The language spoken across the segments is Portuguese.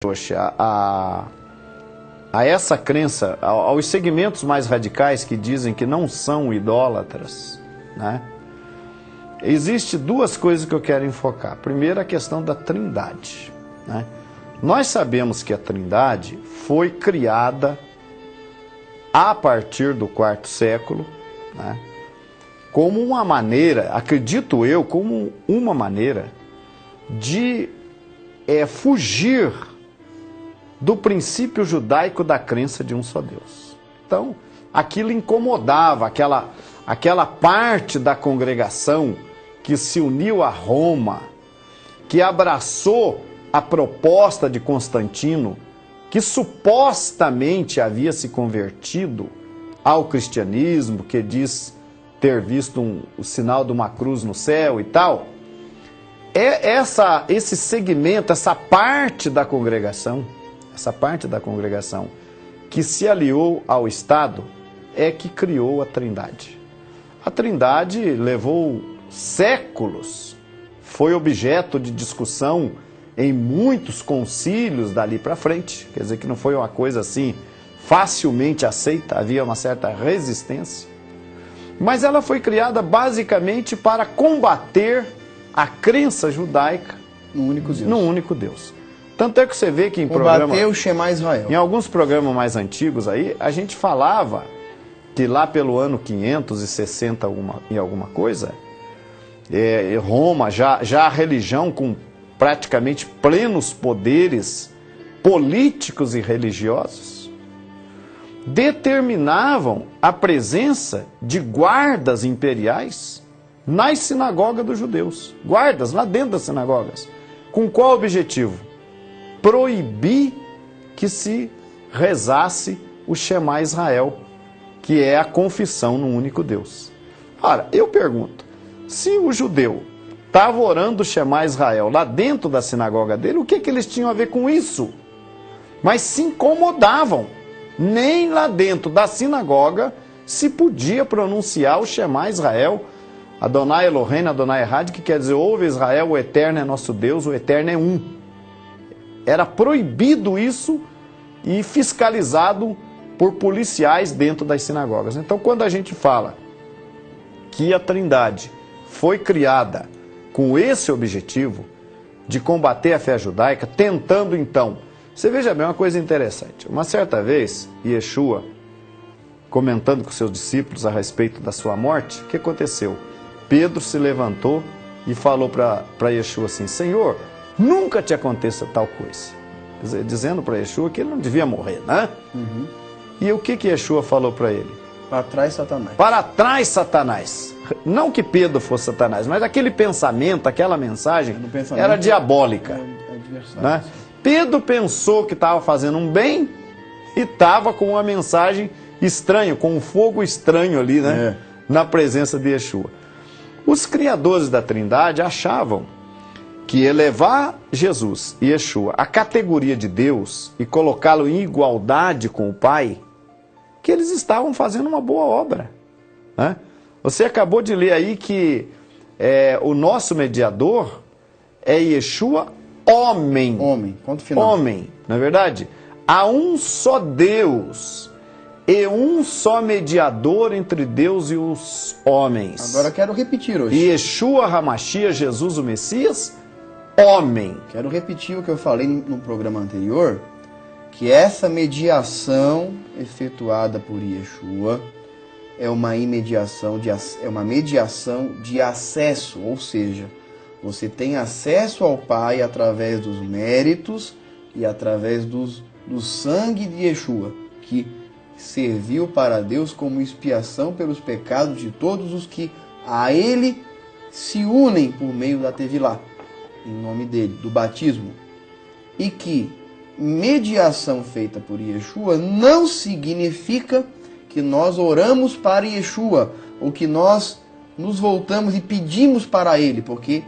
Poxa, a essa crença, aos segmentos mais radicais que dizem que não são idólatras, né? Existe duas coisas que eu quero enfocar. Primeiro, a questão da Trindade, né? Nós sabemos que a Trindade foi criada a partir do quarto século, né? Como uma maneira, acredito eu, como uma maneira de fugir do princípio judaico da crença de um só Deus. Então, aquilo incomodava aquela parte da congregação que se uniu a Roma, que abraçou a proposta de Constantino, que supostamente havia se convertido ao cristianismo, que diz ter visto o sinal de uma cruz no céu e tal. Esse segmento, essa parte da congregação que se aliou ao Estado é que criou a Trindade. A Trindade levou séculos, foi objeto de discussão em muitos concílios dali para frente, quer dizer que não foi uma coisa assim facilmente aceita, havia uma certa resistência, mas ela foi criada basicamente para combater a crença judaica no único Deus. Tanto é que você vê que o Shema Israel. Em alguns programas mais antigos aí, a gente falava que lá pelo ano 560 e alguma coisa, Roma, já a religião com praticamente plenos poderes políticos e religiosos, determinavam a presença de guardas imperiais nas sinagogas dos judeus. Guardas lá dentro das sinagogas. Com qual objetivo? Proibir que se rezasse o Shema Israel, que é a confissão no único Deus. Ora, eu pergunto, se o judeu estava orando o Shema Israel lá dentro da sinagoga dele, o que eles tinham a ver com isso? Mas se incomodavam. Nem lá dentro da sinagoga se podia pronunciar o Shema Israel, Adonai Eloheinu, Adonai Echad, que quer dizer, ouve Israel, o Eterno é nosso Deus, o Eterno é um. Era proibido isso e fiscalizado por policiais dentro das sinagogas. Então, quando a gente fala que a Trindade foi criada com esse objetivo de combater a fé judaica, tentando então... Você veja bem uma coisa interessante. Uma certa vez, Yeshua, comentando com seus discípulos a respeito da sua morte, o que aconteceu? Pedro se levantou e falou para Yeshua assim, Senhor, nunca te aconteça tal coisa. Quer dizer, dizendo para Yeshua que ele não devia morrer, né? Uhum. E o que Yeshua falou para ele? Para trás, Satanás. Para trás, Satanás. Não que Pedro fosse Satanás, mas aquele pensamento, aquela mensagem era diabólica. Né? Pedro pensou que estava fazendo um bem e estava com uma mensagem estranha, com um fogo estranho ali, né? Na presença de Yeshua. Os criadores da Trindade achavam que elevar Jesus e Yeshua à categoria de Deus e colocá-lo em igualdade com o Pai, que eles estavam fazendo uma boa obra, né? Você acabou de ler aí que o nosso mediador é Yeshua, homem. Homem, ponto final. Homem, não é verdade? Há um só Deus e um só mediador entre Deus e os homens. Agora quero repetir hoje. Yeshua HaMashiach, Jesus o Messias, homem. Quero repetir o que eu falei no programa anterior, que essa mediação efetuada por Yeshua é uma mediação de acesso, ou seja, você tem acesso ao Pai através dos méritos e através do sangue de Yeshua, que serviu para Deus como expiação pelos pecados de todos os que a Ele se unem por meio da Tevilá, em nome dele, do batismo. E que mediação feita por Yeshua não significa que nós oramos para Yeshua, ou que nós nos voltamos e pedimos para Ele, porque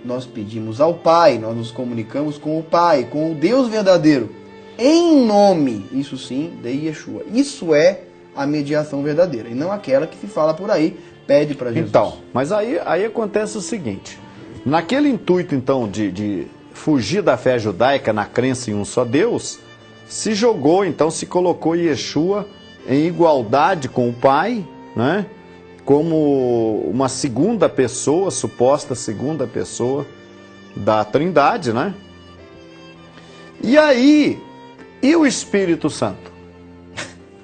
nós pedimos ao Pai, nós nos comunicamos com o Pai, com o Deus verdadeiro, em nome, isso sim, de Yeshua. Isso é a mediação verdadeira, e não aquela que se fala por aí, pede para Jesus. Então, mas aí acontece o seguinte, naquele intuito então de fugir da fé judaica na crença em um só Deus, se jogou, então se colocou Yeshua em igualdade com o Pai, né? Como uma segunda pessoa, suposta segunda pessoa da Trindade, né? E aí, e o Espírito Santo?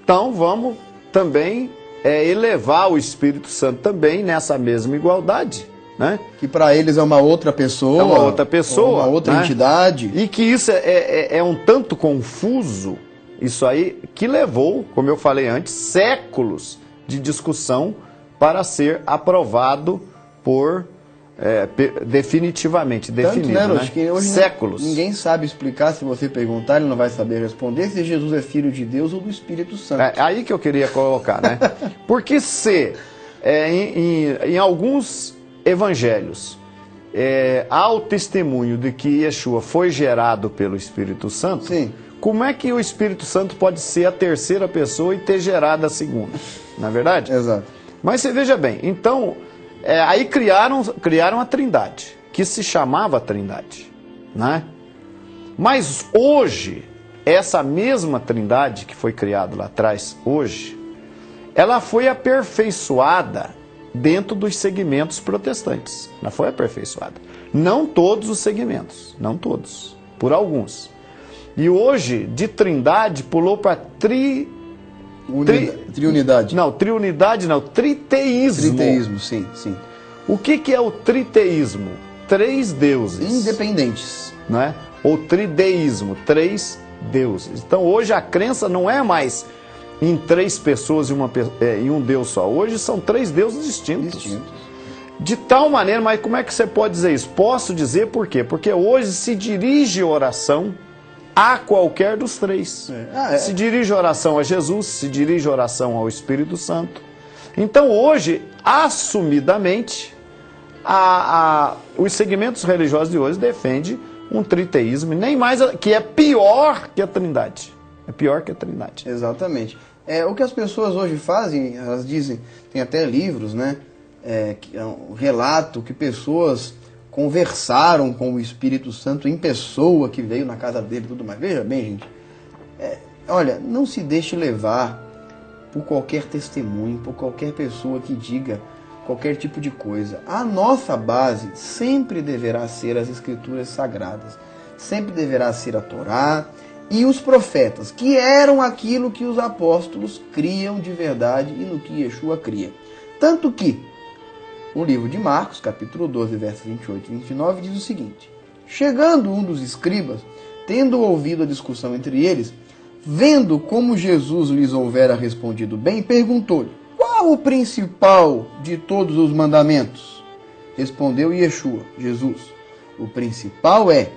Então vamos também elevar o Espírito Santo também nessa mesma igualdade, né? Que para eles é uma outra pessoa. É uma outra pessoa. Uma outra, né? Entidade. E que isso é um tanto confuso, isso aí, que levou, como eu falei antes, séculos de discussão para ser aprovado por definitivamente definido, Tanto, né, né? Que hoje séculos. Ninguém sabe explicar, se você perguntar, ele não vai saber responder se Jesus é filho de Deus ou do Espírito Santo. É aí que eu queria colocar, né? Porque se em alguns evangelhos há o testemunho de que Yeshua foi gerado pelo Espírito Santo, sim, como é que o Espírito Santo pode ser a terceira pessoa e ter gerado a segunda? Não é verdade? Exato. Mas você veja bem, então, aí criaram a Trindade, que se chamava Trindade, né? Mas hoje, essa mesma Trindade que foi criada lá atrás, hoje, ela foi aperfeiçoada dentro dos segmentos protestantes. Ela foi aperfeiçoada. Não todos os segmentos, não todos, por alguns. E hoje, de Trindade, pulou para Triunidade. Não, triunidade não, triteísmo. Triteísmo, sim, sim. O que é o triteísmo? 3 deuses. Independentes. Né? Ou trideísmo, 3 deuses. Então hoje a crença não é mais em 3 pessoas e um Deus só. Hoje são 3 deuses distintos. De tal maneira, mas como é que você pode dizer isso? Posso dizer por quê? Porque hoje se dirige oração a qualquer dos 3. Se dirige oração a Jesus, se dirige oração ao Espírito Santo. Então hoje, assumidamente, os segmentos religiosos de hoje defendem um triteísmo, nem mais, que é pior que a Trindade. É pior que a Trindade. Exatamente. O que as pessoas hoje fazem, elas dizem, tem até livros, né? Que é um relato que pessoas conversaram com o Espírito Santo em pessoa, que veio na casa dele e tudo mais. Veja bem, gente. Olha, não se deixe levar por qualquer testemunho, por qualquer pessoa que diga qualquer tipo de coisa. A nossa base sempre deverá ser as Escrituras Sagradas. Sempre deverá ser a Torá e os profetas, que eram aquilo que os apóstolos criam de verdade e no que Yeshua cria. Tanto que o livro de Marcos, capítulo 12, versos 28 e 29, diz o seguinte: chegando um dos escribas, tendo ouvido a discussão entre eles, vendo como Jesus lhes houvera respondido bem, perguntou-lhe: qual o principal de todos os mandamentos? Respondeu Yeshua, Jesus: o principal é: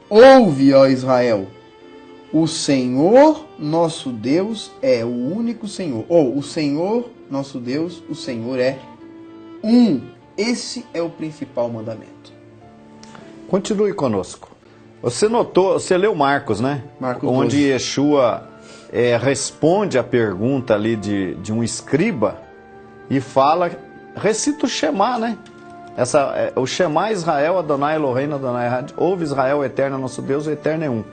ouve, ó Israel, o Senhor nosso Deus é o único Senhor. Ou o Senhor nosso Deus, o Senhor é um. Esse é o principal mandamento. Continue conosco. Você notou, você leu Marcos, né? Marcos onde 12. Yeshua responde a pergunta ali de um escriba e fala, recita o Shema, né? O Shema Israel, Adonai Eloheinu, Adonai Echad. Ouve Israel, o eterno é nosso Deus, o eterno é um.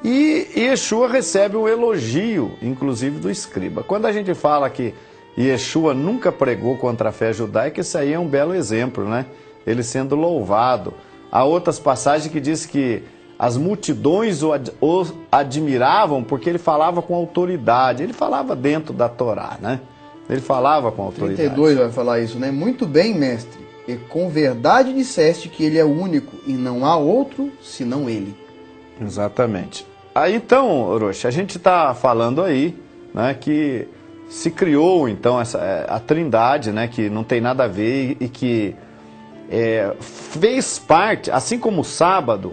E Yeshua recebe um elogio, inclusive do escriba. Quando a gente fala que Yeshua nunca pregou contra a fé judaica, isso aí é um belo exemplo, né? Ele sendo louvado. Há outras passagens que diz que as multidões o admiravam porque ele falava com autoridade. Ele falava dentro da Torá, né? Ele falava com autoridade. 32 vai falar isso, né? Muito bem, mestre. E com verdade disseste que ele é o único e não há outro senão ele. Exatamente. Aí então, Orochi, a gente está falando aí, né, que se criou então a Trindade, né, que não tem nada a ver e que fez parte, assim como o sábado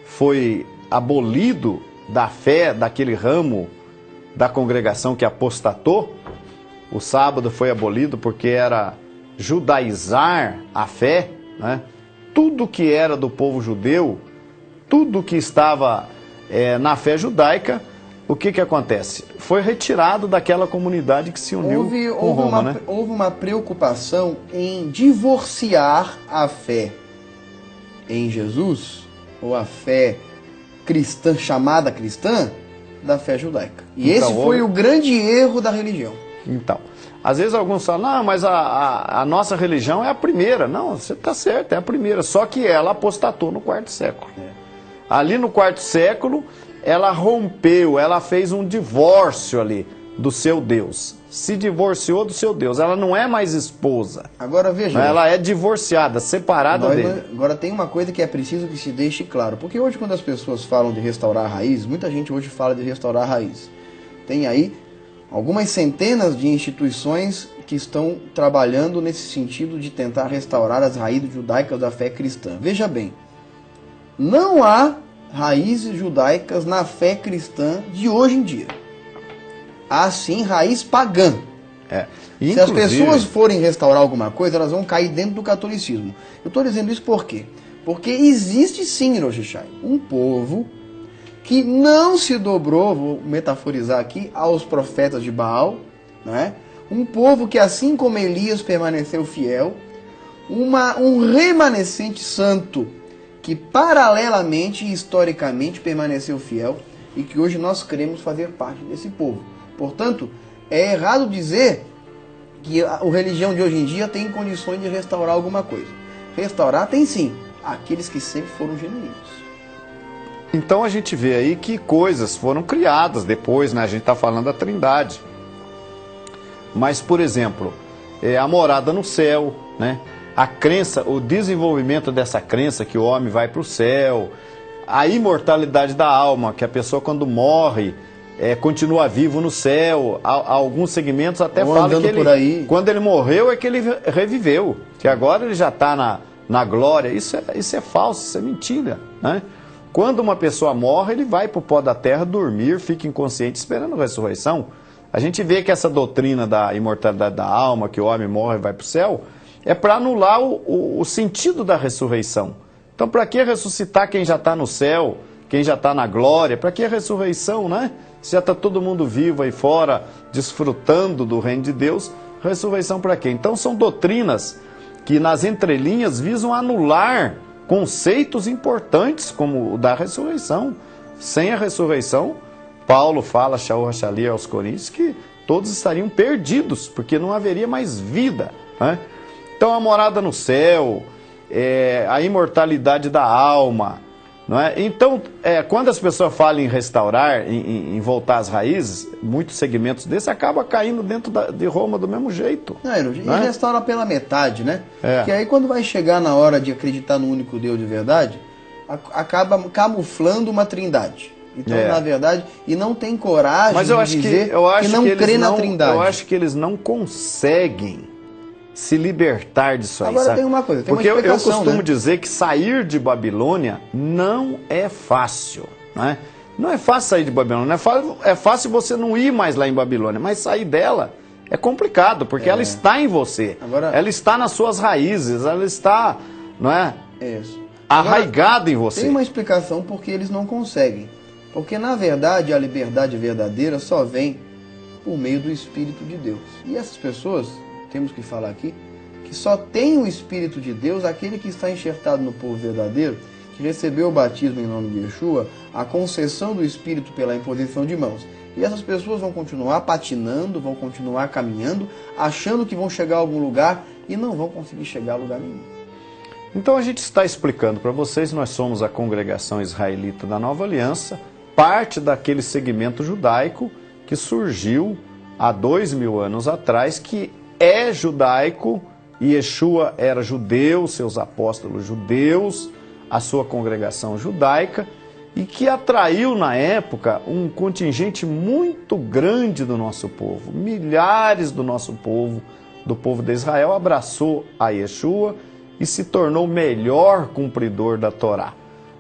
foi abolido da fé daquele ramo da congregação que apostatou, o sábado foi abolido porque era judaizar a fé, né? Tudo que era do povo judeu, tudo que estava na fé judaica, o que acontece? Foi retirado daquela comunidade que se uniu com Roma, né? Houve uma preocupação em divorciar a fé em Jesus, ou a fé cristã, chamada cristã, da fé judaica. E Então, esse foi o grande erro da religião. Então, às vezes alguns falam, não, mas a nossa religião é a primeira. Não, você está certo, é a primeira. Só que ela apostatou no quarto século. Ali no quarto século, ela rompeu, ela fez um divórcio ali do seu Deus. Se divorciou do seu Deus. Ela não é mais esposa. Agora veja. Ela é divorciada, separada dele. Agora tem uma coisa que é preciso que se deixe claro. Porque hoje quando as pessoas falam de restaurar a raiz, muita gente hoje fala de restaurar a raiz. Tem aí algumas centenas de instituições que estão trabalhando nesse sentido de tentar restaurar as raízes judaicas da fé cristã. Veja bem, não há raízes judaicas na fé cristã de hoje em dia. Há sim raiz pagã. Se as pessoas forem restaurar alguma coisa, elas vão cair dentro do catolicismo. Eu estou dizendo isso por quê? Porque existe sim, Rosh Hashanah, um povo que não se dobrou, vou metaforizar aqui, aos profetas de Baal, né? Um povo que, assim como Elias permaneceu fiel, um remanescente santo que paralelamente e historicamente permaneceu fiel e que hoje nós queremos fazer parte desse povo. Portanto, é errado dizer que a religião de hoje em dia tem condições de restaurar alguma coisa. Restaurar tem sim, aqueles que sempre foram genuínos. Então a gente vê aí que coisas foram criadas depois, né? A gente está falando da Trindade. Mas, por exemplo, a morada no céu, né? A crença, o desenvolvimento dessa crença que o homem vai para o céu, a imortalidade da alma, que a pessoa quando morre continua vivo no céu. Alguns segmentos até falam que ele, quando ele morreu é que ele reviveu, que agora ele já está na glória. Isso é falso, isso é mentira, né? Quando uma pessoa morre, ele vai para o pó da terra dormir, fica inconsciente esperando a ressurreição. A gente vê que essa doutrina da imortalidade da alma, que o homem morre e vai para o céu, é para anular o sentido da ressurreição. Então, para que ressuscitar quem já está no céu, quem já está na glória? Para que ressurreição, né? Se já está todo mundo vivo aí fora, desfrutando do reino de Deus, ressurreição para quê? Então, são doutrinas que nas entrelinhas visam anular conceitos importantes como o da ressurreição. Sem a ressurreição, Paulo fala, Shaul Hashali aos Coríntios, que todos estariam perdidos, porque não haveria mais vida, né? Então a morada no céu, a imortalidade da alma, não é? Então, quando as pessoas falam em restaurar, em voltar às raízes, muitos segmentos desse acabam caindo dentro de Roma do mesmo jeito. E restaura pela metade, né? Que aí quando vai chegar na hora de acreditar no único Deus de verdade, acaba camuflando uma trindade. Então, na verdade, e não tem coragem de dizer que não crê na trindade. Eu acho que eles não conseguem se libertar disso aí. Agora tem uma coisa, tem porque uma explicação, eu costumo dizer que sair de Babilônia não é fácil, né? Não é fácil sair de Babilônia, é fácil você não ir mais lá em Babilônia, mas sair dela é complicado, porque ela está em você, ela está nas suas raízes, ela está, não é? Arraigada em você. Tem uma explicação porque eles não conseguem. Porque, na verdade, a liberdade verdadeira só vem por meio do Espírito de Deus. E essas pessoas, temos que falar aqui, que só tem o Espírito de Deus aquele que está enxertado no povo verdadeiro, que recebeu o batismo em nome de Yeshua, a concessão do Espírito pela imposição de mãos. E essas pessoas vão continuar patinando, vão continuar caminhando, achando que vão chegar a algum lugar e não vão conseguir chegar a lugar nenhum. Então a gente está explicando para vocês, nós somos a congregação israelita da Nova Aliança, parte daquele segmento judaico que surgiu há 2000 anos atrás, que é judaico, e Yeshua era judeu, seus apóstolos judeus, a sua congregação judaica, e que atraiu na época um contingente muito grande do nosso povo. Milhares do nosso povo, do povo de Israel, abraçou a Yeshua e se tornou o melhor cumpridor da Torá.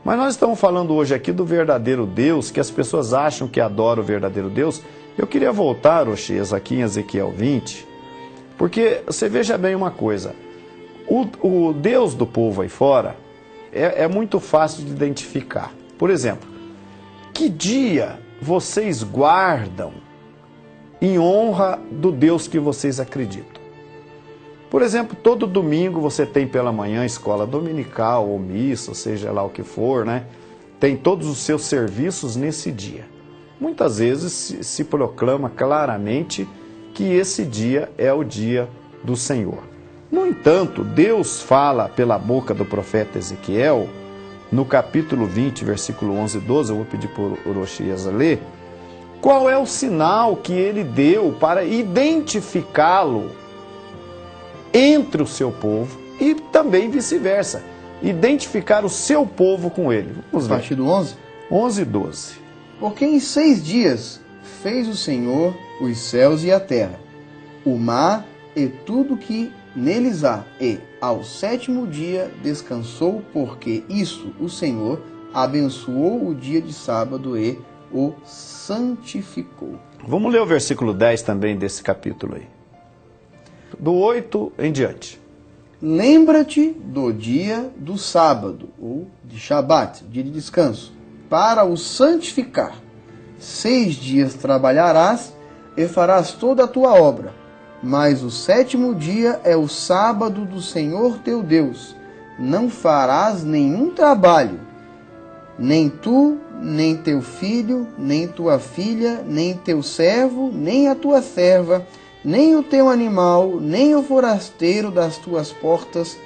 Mas nós estamos falando hoje aqui do verdadeiro Deus, que as pessoas acham que adoram o verdadeiro Deus. Eu queria voltar, Oxias, aqui em Ezequiel 20, porque você veja bem uma coisa, o Deus do povo aí fora é muito fácil de identificar. Por exemplo, que dia vocês guardam em honra do Deus que vocês acreditam? Por exemplo, todo domingo você tem pela manhã escola dominical ou missa, ou seja lá o que for, né? Tem todos os seus serviços nesse dia. Muitas vezes se proclama claramente que esse dia é o dia do Senhor. No entanto, Deus fala pela boca do profeta Ezequiel, no capítulo 20, versículo 11 e 12, eu vou pedir para o Orochias ler, qual é o sinal que ele deu para identificá-lo entre o seu povo e também vice-versa, identificar o seu povo com ele. Vamos ver. A partir do 11? 11 e 12. Porque em 6 dias fez o Senhor os céus e a terra, o mar e tudo que neles há, e ao 7º dia descansou, porque isso o Senhor abençoou o dia de sábado e o santificou. Vamos ler o versículo 10 também desse capítulo aí. Do 8 em diante. Lembra-te do dia do sábado, ou de Shabat, dia de descanso, para o santificar. 6 dias trabalharás e farás toda a tua obra, mas o 7º dia é o sábado do Senhor teu Deus. Não farás nenhum trabalho, nem tu, nem teu filho, nem tua filha, nem teu servo, nem a tua serva, nem o teu animal, nem o forasteiro das tuas portas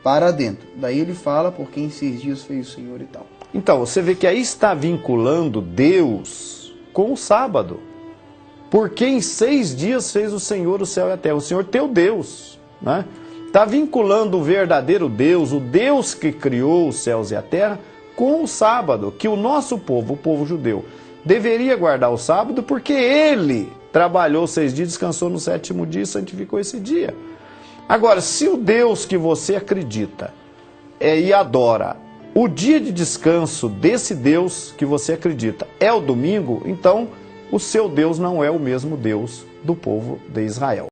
para dentro. Daí ele fala, porque em 6 dias fez o Senhor e tal. Então, você vê que aí está vinculando Deus com o sábado. Porque em 6 dias fez o Senhor o céu e a terra. O Senhor teu Deus, né? Está vinculando o verdadeiro Deus, o Deus que criou os céus e a terra, com o sábado, que o nosso povo, o povo judeu, deveria guardar o sábado porque ele trabalhou 6 dias, descansou no 7º dia e santificou esse dia. Agora, se o Deus que você acredita e adora, o dia de descanso desse Deus que você acredita é o domingo, então o seu Deus não é o mesmo Deus do povo de Israel.